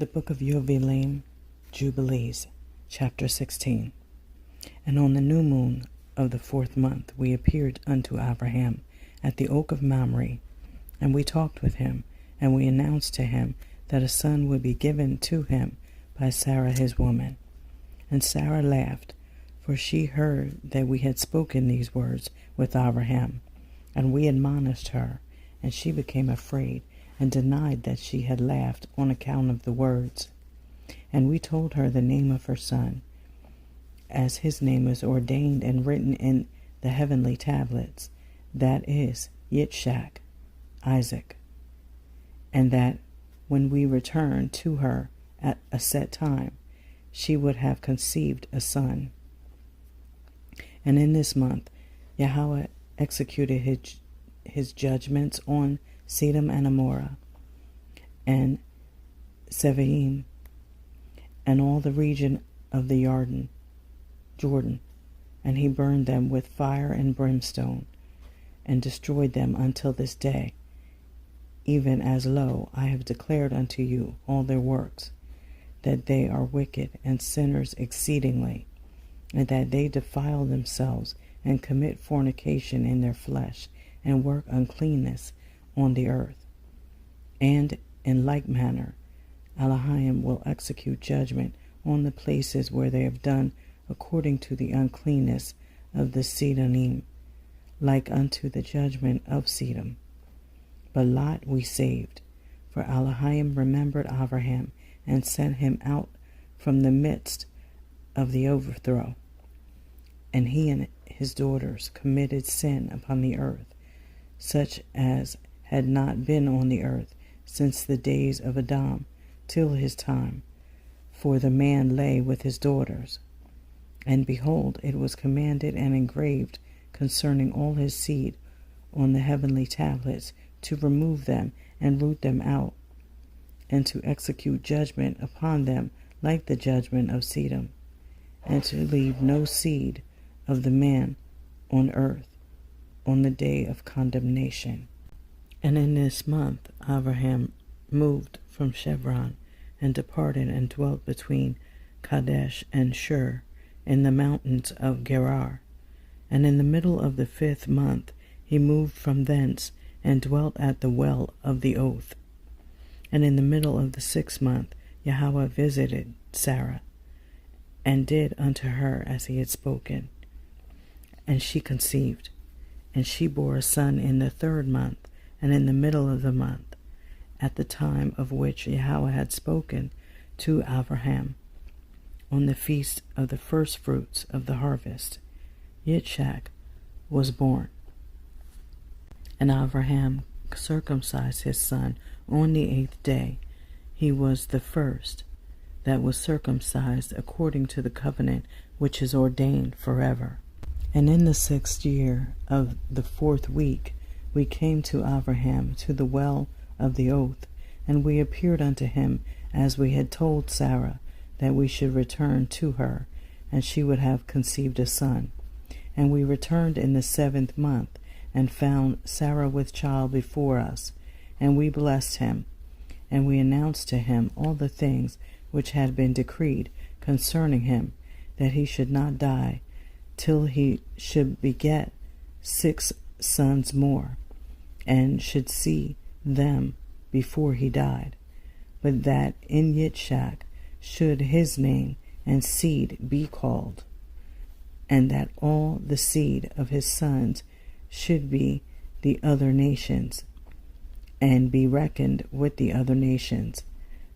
The book of Yoveliym, Jubilees, chapter 16. And on the new moon of the 4th month we appeared unto Abraham at the oak of Mamre, and we talked with him, and we announced to him that a son would be given to him by Sarah his woman. And Sarah laughed, for she heard that we had spoken these words with Abraham. And we admonished her, and she became afraid, and denied that she had laughed on account of the words. And we told her the name of her son, as his name is ordained and written in the heavenly tablets, that is, Yitzhak, Isaac. And that when we returned to her at a set time, she would have conceived a son. And in this month Yahweh executed his judgments on Sodom and Amorah, and Yoveliym, and all the region of the Jordan, and he burned them with fire and brimstone, and destroyed them until this day, even as lo, I have declared unto you all their works, that they are wicked and sinners exceedingly, and that they defile themselves and commit fornication in their flesh, and work uncleanness on the earth. And in like manner Abrahamic will execute judgment on the places where they have done according to the uncleanness of the Sidonim, like unto the judgment of Sodom. But Lot we saved, for Abraham remembered Abraham, and sent him out from the midst of the overthrow. And he and his daughters committed sin upon the earth, such as had not been on the earth since the days of Adam till his time, for the man lay with his daughters. And behold, it was commanded and engraved concerning all his seed on the heavenly tablets, to remove them and root them out, and to execute judgment upon them like the judgment of Sodom, and to leave no seed of the man on earth on the day of condemnation. And in this month Abraham moved from Chevron, and departed and dwelt between Kadesh and Shur in the mountains of Gerar. And in the middle of the 5th month he moved from thence, and dwelt at the well of the oath. And in the middle of the 6th month Yahweh visited Sarah, and did unto her as he had spoken. And she conceived, and she bore a son in the 3rd month, and in the middle of the month, at the time of which Yahweh had spoken to Abraham, on the feast of the firstfruits of the harvest, Yitzhak was born. And Abraham circumcised his son on the 8th day. He was the first that was circumcised according to the covenant which is ordained forever. And in the 6th year of the 4th week we came to Abraham to the well of the oath, and we appeared unto him as we had told Sarah, that we should return to her, and she would have conceived a son. And we returned in the 7th month, and found Sarah with child before us, and we blessed him, and we announced to him all the things which had been decreed concerning him, that he should not die till he should beget 6 sons more, and should see them before he died, but that in Yitzhak should his name and seed be called, and that all the seed of his sons should be the other nations, and be reckoned with the other nations.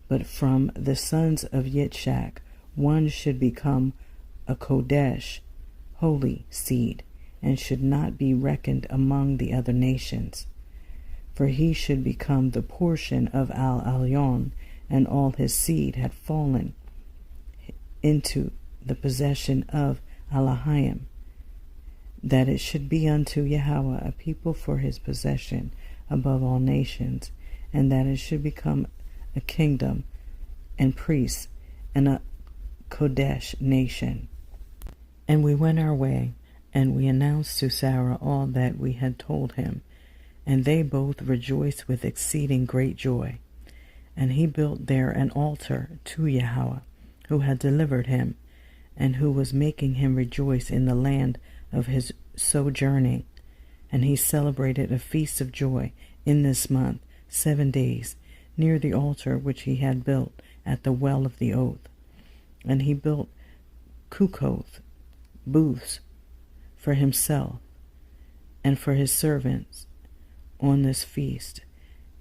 But from the sons of Yitzhak one should become a Kodesh, holy seed, and should not be reckoned among the other nations. For he should become the portion of Al-Elyon, and all his seed had fallen into the possession of Abraham, that it should be unto Yahweh a people for his possession above all nations, and that it should become a kingdom and priests and a Kodesh nation. And we went our way, and we announced to Sarah all that we had told him, and they both rejoiced with exceeding great joy. And he built there an altar to Yahweh, who had delivered him, and who was making him rejoice in the land of his sojourning. And he celebrated a feast of joy in this month, 7 days, near the altar which he had built at the well of the oath. And he built Kukoth, booths, for himself and for his servants on this feast.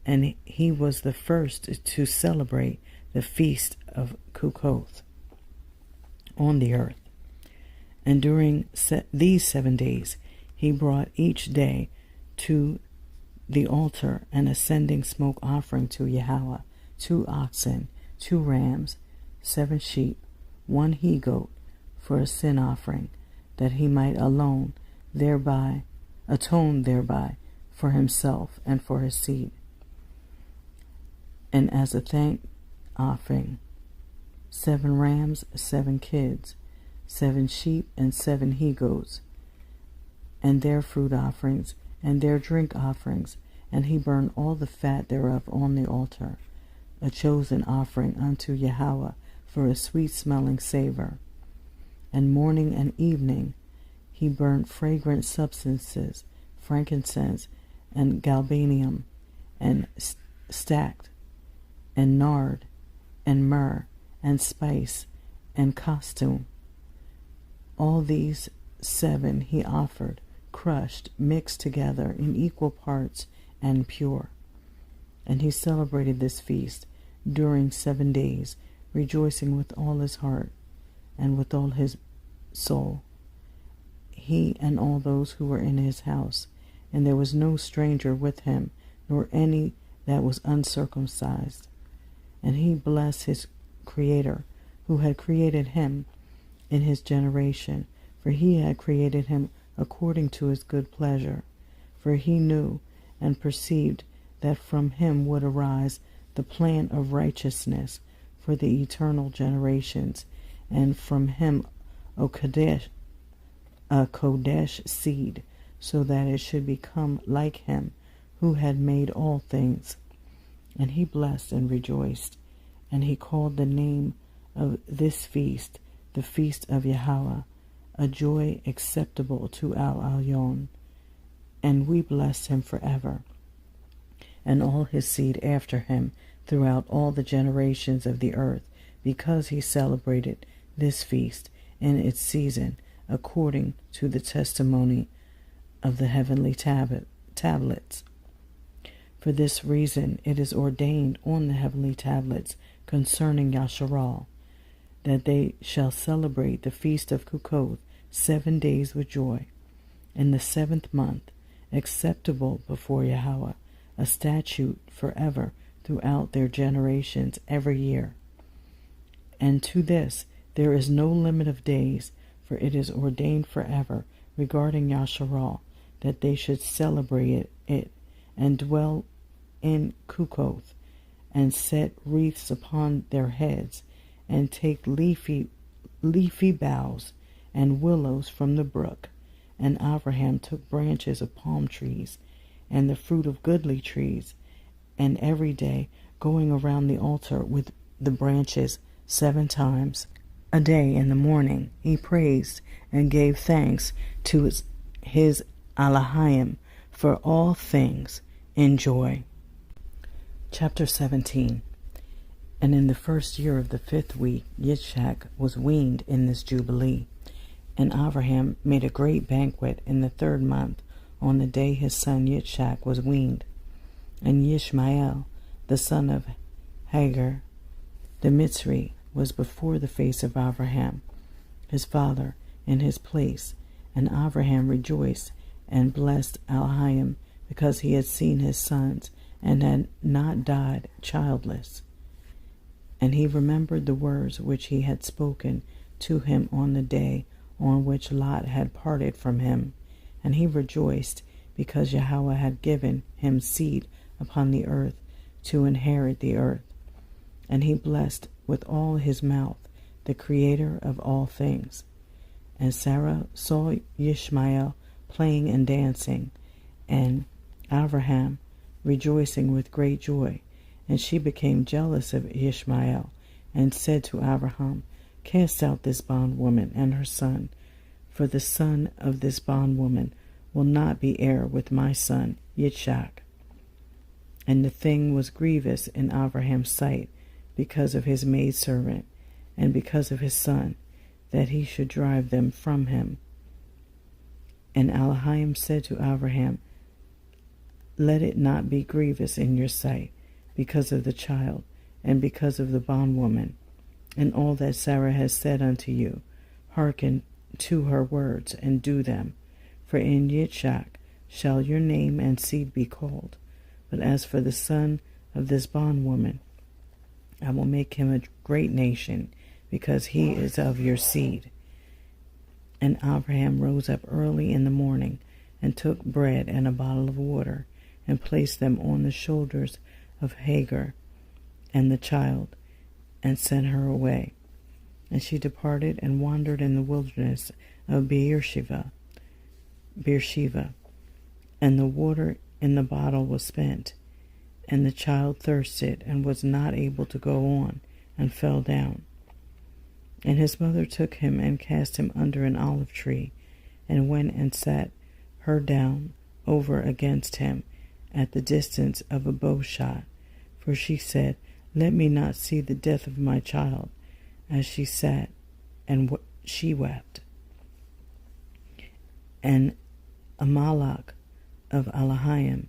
And he was the first to celebrate the feast of Kukoth on the earth. And during these 7 days he brought each day to the altar an ascending smoke offering to Yahweh, 2 oxen, 2 rams, 7 sheep, 1 he-goat, for a sin offering, that he might atone thereby for himself and for his seed. And as a thank offering, 7 rams, 7 kids, 7 sheep, and 7 he-goats, and their fruit offerings, and their drink offerings, and he burned all the fat thereof on the altar, a chosen offering unto Yahweh for a sweet-smelling savor. And morning and evening he burnt fragrant substances, frankincense, and galbanum, and stacked, and nard, and myrrh, and spice, and costume. All these 7 he offered, crushed, mixed together in equal parts, and pure. And he celebrated this feast during 7 days, rejoicing with all his heart and with all his soul, he and all those who were in his house. And there was no stranger with him, nor any that was uncircumcised. And he blessed his Creator, who had created him in his generation, for he had created him according to his good pleasure. For he knew and perceived that from him would arise the plan of righteousness for the eternal generations, and from him a Kodesh seed, so that it should become like him who had made all things. And he blessed and rejoiced, and he called the name of this feast the feast of Yahweh, a joy acceptable to our Elyon. And we blessed him forever, and all his seed after him throughout all the generations of the earth, because he celebrated this feast in its season, according to the testimony of the heavenly tablets. For this reason it is ordained on the heavenly tablets concerning Yasharal, that they shall celebrate the feast of Kukoth 7 days with joy, in the 7th month, acceptable before Yahweh, a statute forever throughout their generations every year. And to this there is no limit of days, for it is ordained forever regarding Yasharal, that they should celebrate it, and dwell in Kukoth, and set wreaths upon their heads, and take leafy boughs and willows from the brook. And Abraham took branches of palm trees, and the fruit of goodly trees, and every day going around the altar with the branches 7 times a day in the morning, he praised and gave thanks to his Elohim for all things in joy. Chapter 17. And in the 1st year of the 5th week, Yitzchak was weaned in this Jubilee. And Abraham made a great banquet in the 3rd month, on the day his son Yitzchak was weaned. And Yishmael, the son of Hagar, the Mitzri, was before the face of Abraham, his father, in his place. And Abraham rejoiced and blessed Elohim, because he had seen his sons, and had not died childless. And he remembered the words which he had spoken to him on the day on which Lot had parted from him. And he rejoiced, because Yahweh had given him seed upon the earth to inherit the earth. And he blessed with all his mouth the Creator of all things. And Sarah saw Ishmael playing and dancing, and Abraham rejoicing with great joy. And she became jealous of Ishmael, and said to Abraham, Cast out this bondwoman and her son, for the son of this bondwoman will not be heir with my son Yitzchak. And the thing was grievous in Abraham's sight because of his maidservant, and because of his son, that he should drive them from him. And Abraham said to Abraham, Let it not be grievous in your sight, because of the child, and because of the bondwoman, and all that Sarah has said unto you. Hearken to her words, and do them. For in Yitzchak shall your name and seed be called. But as for the son of this bondwoman, I will make him a great nation, because he is of your seed. And Abraham rose up early in the morning, and took bread and a bottle of water, and placed them on the shoulders of Hagar and the child, and sent her away. And she departed and wandered in the wilderness of Beersheba. And the water in the bottle was spent, and the child thirsted, and was not able to go on, and fell down. And his mother took him, and cast him under an olive tree, and went and sat her down over against him at the distance of a bow shot. For she said, Let me not see the death of my child. As she sat, and she wept. And Amalek of Abraham,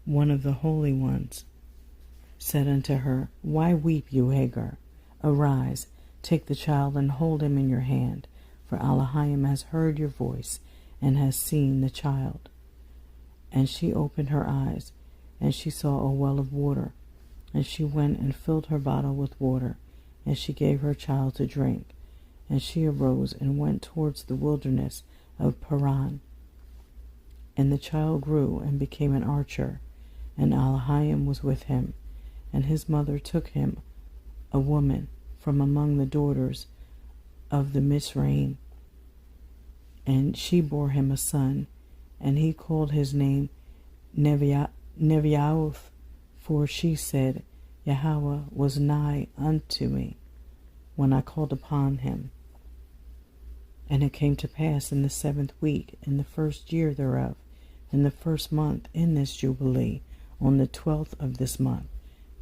one of the holy ones, said unto her, Why weep you, Hagar? Arise, take the child, and hold him in your hand, for Abraham has heard your voice, and has seen the child. And she opened her eyes, and she saw a well of water. And she went and filled her bottle with water, and she gave her child to drink. And she arose and went towards the wilderness of Paran. And the child grew and became an archer, and Abraham was with him. And his mother took him a woman from among the daughters of the Mizraim, and she bore him a son, and he called his name Neviah, for she said, Yahweh was nigh unto me when I called upon him. And it came to pass in the 7th week, in the 1st year thereof, in the 1st month, in this Jubilee, on the 12th of this month,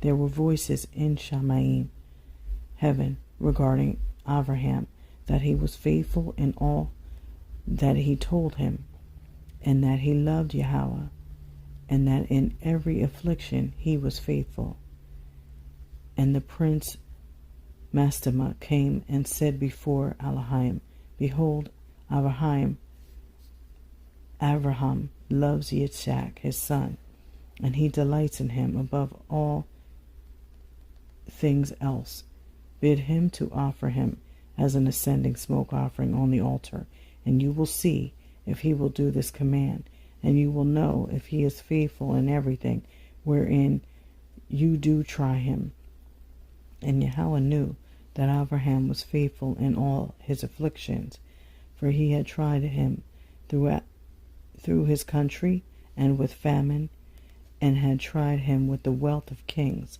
there were voices in Shamayim, heaven, regarding Abraham, that he was faithful in all that he told him, and that he loved Yahweh, and that in every affliction he was faithful. And the prince Mastema came and said before Abraham, Behold, Abraham loves Yitzchak his son, and he delights in him above all things else. Bid him to offer him as an ascending smoke offering on the altar, and you will see if he will do this command, and you will know if he is faithful in everything wherein you do try him. And Yahweh knew that Abraham was faithful in all his afflictions, for he had tried him through his country and with famine, and had tried him with the wealth of kings,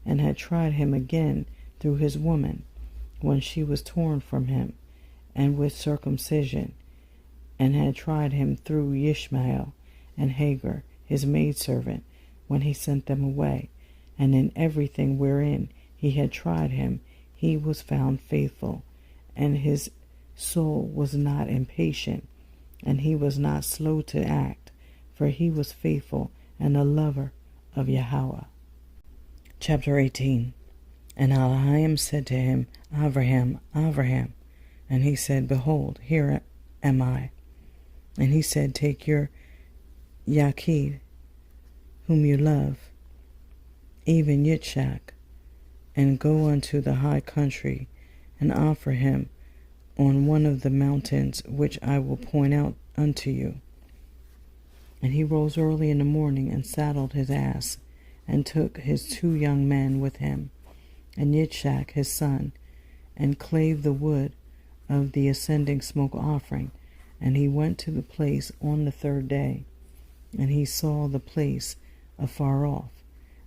and had tried him again through his woman, when she was torn from him, and with circumcision, and had tried him through Ishmael and Hagar, his maidservant, when he sent them away. And in everything wherein he had tried him, he was found faithful, and his soul was not impatient, and he was not slow to act, for he was faithful and a lover of Yahweh. Chapter 18. And Abraham said to him, Abraham, Abraham. And he said, Behold, here am I. And he said, Take your Yaqub, whom you love, even Yitzchak, and go unto the high country, and offer him on one of the mountains which I will point out unto you. And he rose early in the morning, and saddled his ass, and took his 2 young men with him, and Yitzchak his son, and clave the wood of the ascending smoke offering. And he went to the place on the 3rd day, and he saw the place afar off,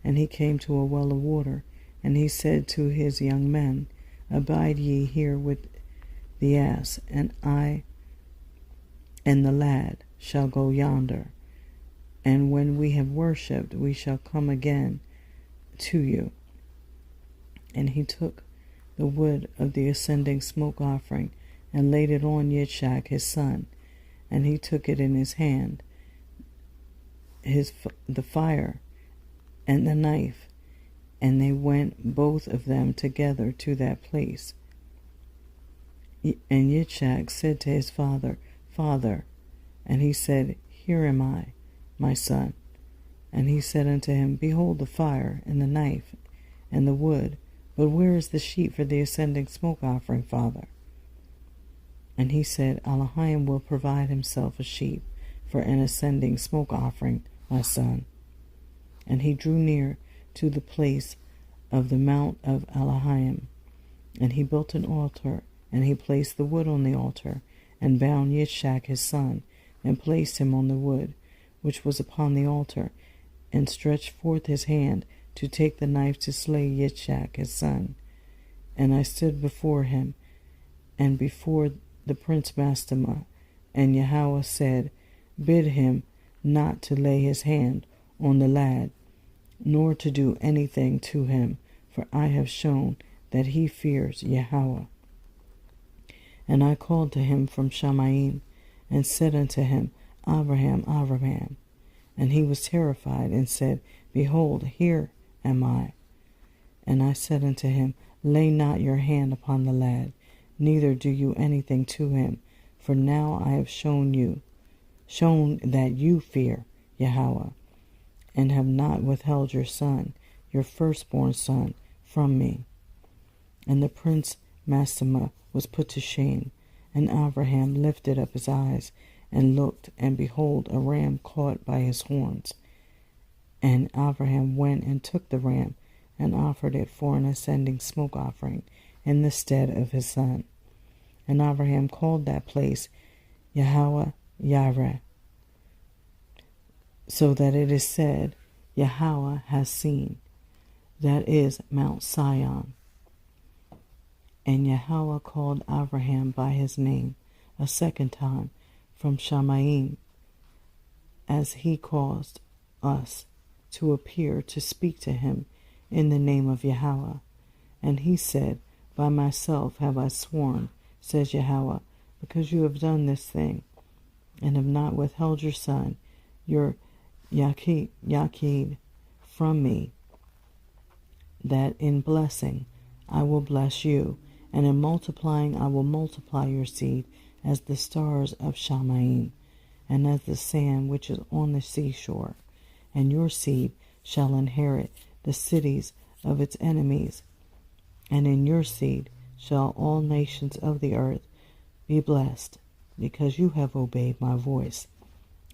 And he came to a well of water, and he said to his young men, Abide ye here with the ass, and I and the lad shall go yonder, and when we have worshipped, we shall come again to you. And he took the wood of the ascending smoke offering, and laid it on Yitzchak his son, and he took it in his hand, the fire and the knife, and they went both of them together to that place. And Yitzchak said to his father, Father. And he said, Here am I, my son. And he said unto him, Behold the fire, and the knife, and the wood, but where is the sheep for the ascending smoke offering, father? And he said, Elohim will provide himself a sheep for an ascending smoke offering, my son. And he drew near to the place of the mount of Elohim, and he built an altar, and he placed the wood on the altar, and bound Yitzchak his son, and placed him on the wood which was upon the altar, and stretched forth his hand to take the knife to slay Yitzchak his son. And I stood before him, and before the prince Mastema, and Yahweh said, Bid him not to lay his hand on the lad, nor to do anything to him, for I have shown that he fears Yahweh. And I called to him from Shamayim, and said unto him, Abraham, Abraham. And he was terrified, and said, Behold, here am I. And I said unto him, Lay not your hand upon the lad, neither do you anything to him, for now I have shown that you fear Yahweh, and have not withheld your son, your firstborn son, from me. And the prince Mastema was put to shame, and Abraham lifted up his eyes, and looked, and behold, a ram caught by his horns. And Abraham went and took the ram, and offered it for an ascending smoke offering in the stead of his son. And Abraham called that place Yahweh Yireh, so that it is said, Yahweh has seen, that is Mount Sion. And Yahweh called Abraham by his name a second time from Shamayim, as he caused us to appear to speak to him in the name of Yahweh. And he said, By myself have I sworn, says Yahweh, because you have done this thing, and have not withheld your son, your Yachid, from me, that in blessing I will bless you, and in multiplying I will multiply your seed as the stars of Shamayim, and as the sand which is on the seashore. And your seed shall inherit the cities of its enemies, and in your seed shall all nations of the earth be blessed, because you have obeyed my voice.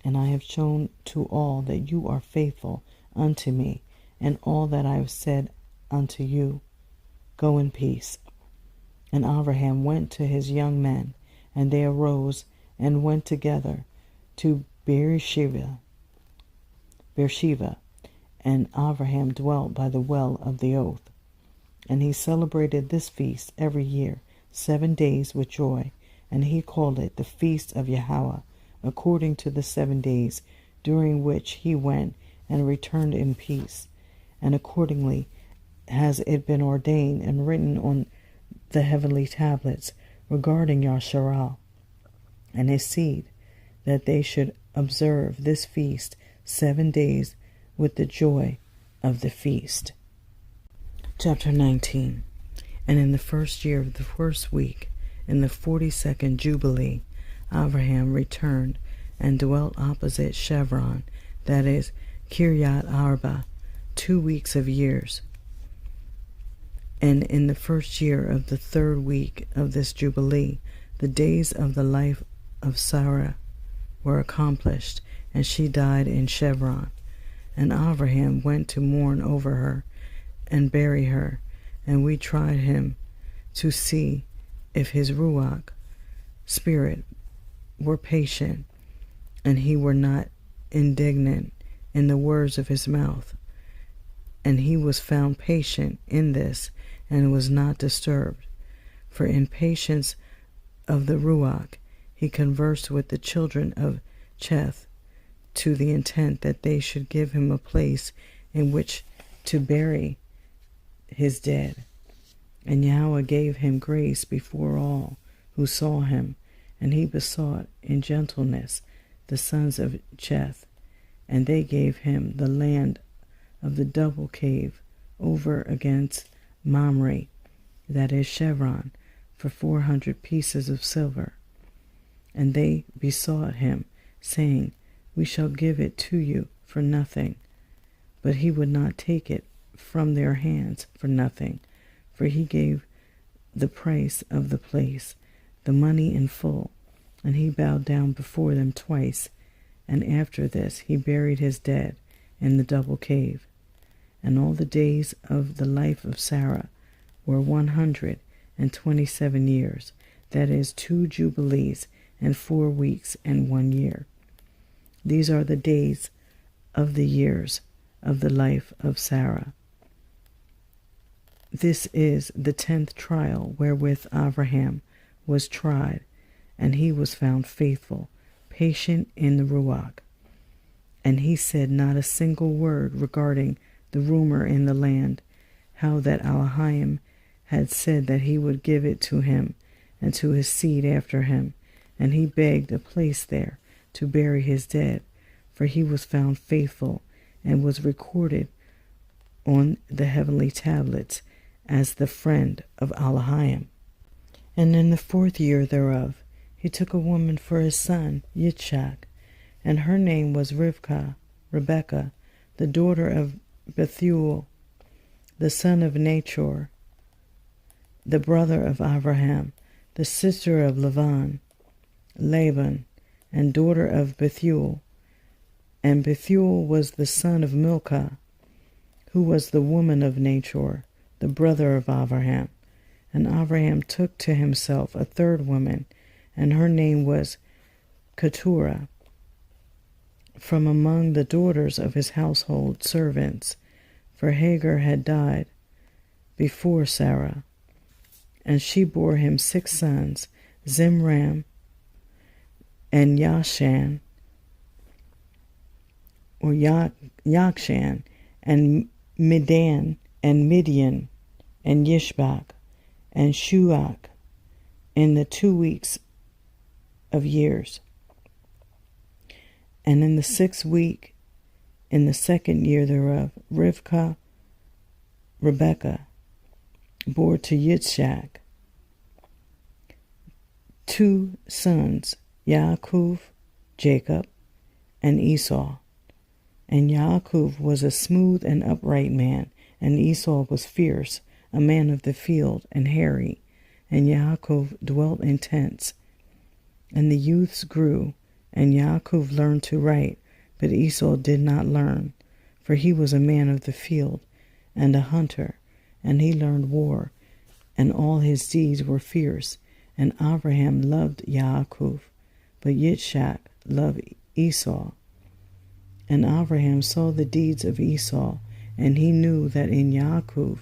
And I have shown to all that you are faithful unto me, and all that I have said unto you. Go in peace. And Abraham went to his young men, and they arose and went together to Beersheba. And Abraham dwelt by the well of the oath. And he celebrated this feast every year, 7 days with joy, and he called it the feast of Yahweh, according to the 7 days during which he went and returned in peace. And accordingly has it been ordained and written on the heavenly tablets regarding Yasharal and his seed, that they should observe this feast 7 days with the joy of the feast. Chapter 19. And in the first year of the first week, in the 42nd Jubilee, Abraham returned and dwelt opposite Chevron, that is, Kiryat Arba, 2 weeks of years. And in the first year of the 3rd week of this Jubilee, the days of the life of Sarah were accomplished, and she died in Chevron. And Abraham went to mourn over her and bury her, and we tried him to see if his Ruach spirit were patient, and he were not indignant in the words of his mouth. And he was found patient in this, and was not disturbed. For in patience of the Ruach he conversed with the children of Cheth, to the intent that they should give him a place in which to bury his dead. And Yahweh gave him grace before all who saw him, and he besought in gentleness the sons of Cheth, and they gave him the land of the double cave over against Mamre, that is Chevron, for 400 pieces of silver. And they besought him, saying, We shall give it to you for nothing. But he would not take it from their hands for nothing, for he gave the price of the place, the money in full. And he bowed down before them twice, and after this he buried his dead in the double cave. And all the days of the life of Sarah were 127 years, that is, 2 jubilees, and 4 weeks, and 1 year. These are the days of the years of the life of Sarah. This is the 10th trial wherewith Abraham was tried, and he was found faithful, patient in the Ruach. And he said not a single word regarding the rumor in the land, how that Abrahamic had said that he would give it to him and to his seed after him, and he begged a place there to bury his dead, for he was found faithful, and was recorded on the heavenly tablets as the friend of Abrahamic. And in the 4th year thereof he took a woman for his son Yitzchak, and her name was Rebekah, the daughter of Bethuel, the son of Nachor, the brother of Abraham, the sister of Laban, and daughter of Bethuel. And Bethuel was the son of Milcah, who was the woman of Nachor, the brother of Abraham. And Abraham took to himself a 3rd woman, and her name was Keturah, from among the daughters of his household servants, for Hagar had died before Sarah. And she bore him 6 sons, Zimram, and Yakshan, and Midian, and Yishbak, and Shuach, in the 2 weeks of years. And in the 6th week, in the 2nd year thereof, Rebekah bore to Yitzchak 2 sons, Yaakov, Jacob, and Esau. And Yaakov was a smooth and upright man, and Esau was fierce, a man of the field, and hairy. And Yaakov dwelt in tents. And the youths grew, and Yaakov learned to write, but Esau did not learn, for he was a man of the field, and a hunter, and he learned war, and all his deeds were fierce. And Abraham loved Yaakov, but Yitzchak loved Esau. And Abraham saw the deeds of Esau, and he knew that in Yaakov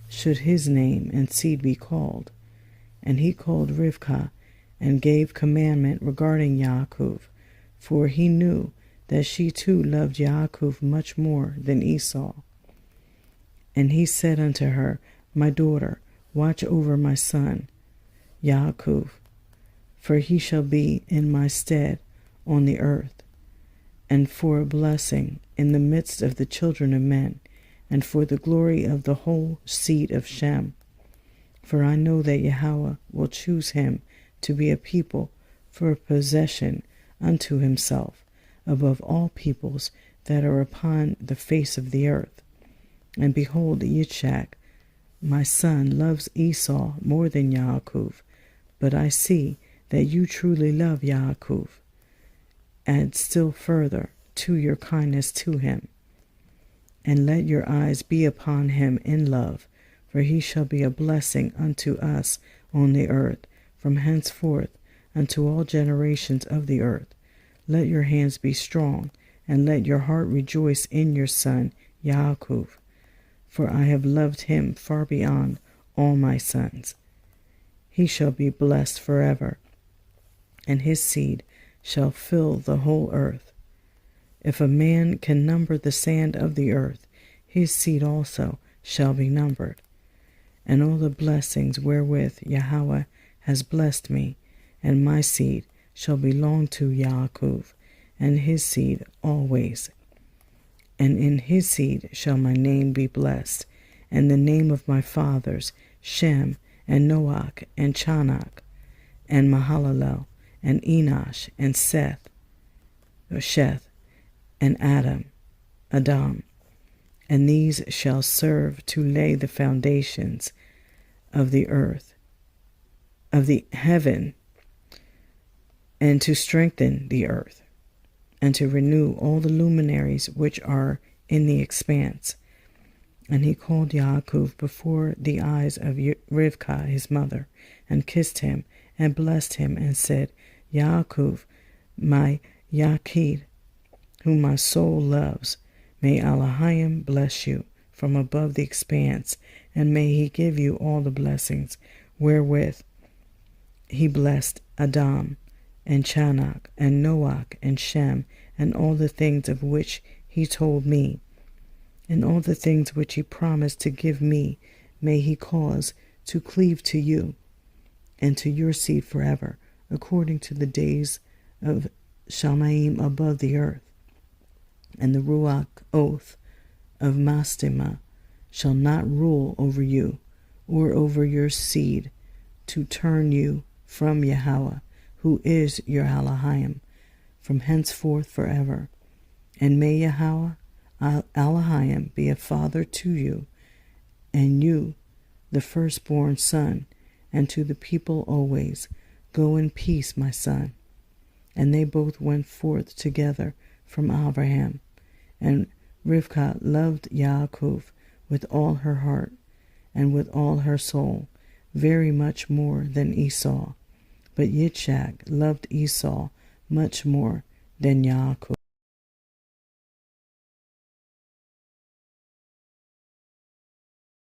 should his name and seed be called. And he called Rivkah, and gave commandment regarding Yaakov, for he knew that she too loved Yaakov much more than Esau. And he said unto her, My daughter, watch over my son Yaakov, for he shall be in my stead on the earth, and for a blessing in the midst of the children of men, and for the glory of the whole seed of Shem. For I know that Yahweh will choose him to be a people for a possession unto himself, above all peoples that are upon the face of the earth. And behold, Yitzchak, my son, loves Esau more than Yaakov, but I see that you truly love Yaakov. Add still further to your kindness to him, and let your eyes be upon him in love, for he shall be a blessing unto us on the earth, from henceforth unto all generations of the earth. Let your hands be strong, and let your heart rejoice in your son Yaakov. for I have loved him far beyond all my sons. He shall be blessed forever, and his seed shall fill the whole earth. If a man can number the sand of the earth, his seed also shall be numbered. And all the blessings wherewith Yahweh has blessed me, and my seed shall belong to Yaakov, and his seed always. And in his seed shall my name be blessed, and the name of my fathers, Shem, and Noach, and Chanach, and Mahalalel, and Enosh, and Sheth, and Adam. And these shall serve to lay the foundations of the earth, of the heaven, and to strengthen the earth, and to renew all the luminaries which are in the expanse. And he called Yaakov before the eyes of Rivkah his mother, and kissed him, and blessed him, and said, Yaakov, my Yakid, whom my soul loves, may Elohim bless you from above the expanse, and may he give you all the blessings wherewith he blessed Adam, and Chanach, and Noach, and Shem, and all the things of which he told me, and all the things which he promised to give me, may he cause to cleave to you, and to your seed forever, according to the days of Shamaim above the earth. And the Ruach oath of Mastema shall not rule over you, or over your seed, to turn you from Yahweh, who is your Elohim, from henceforth forever. And may Yahweh Elohim be a father to you, and you the firstborn son, and to the people always. Go in peace, my son. And they both went forth together from Abraham. And Rivkah loved Yaakov with all her heart, and with all her soul, very much more than Esau. But Yitzchak loved Esau much more than Yaakov.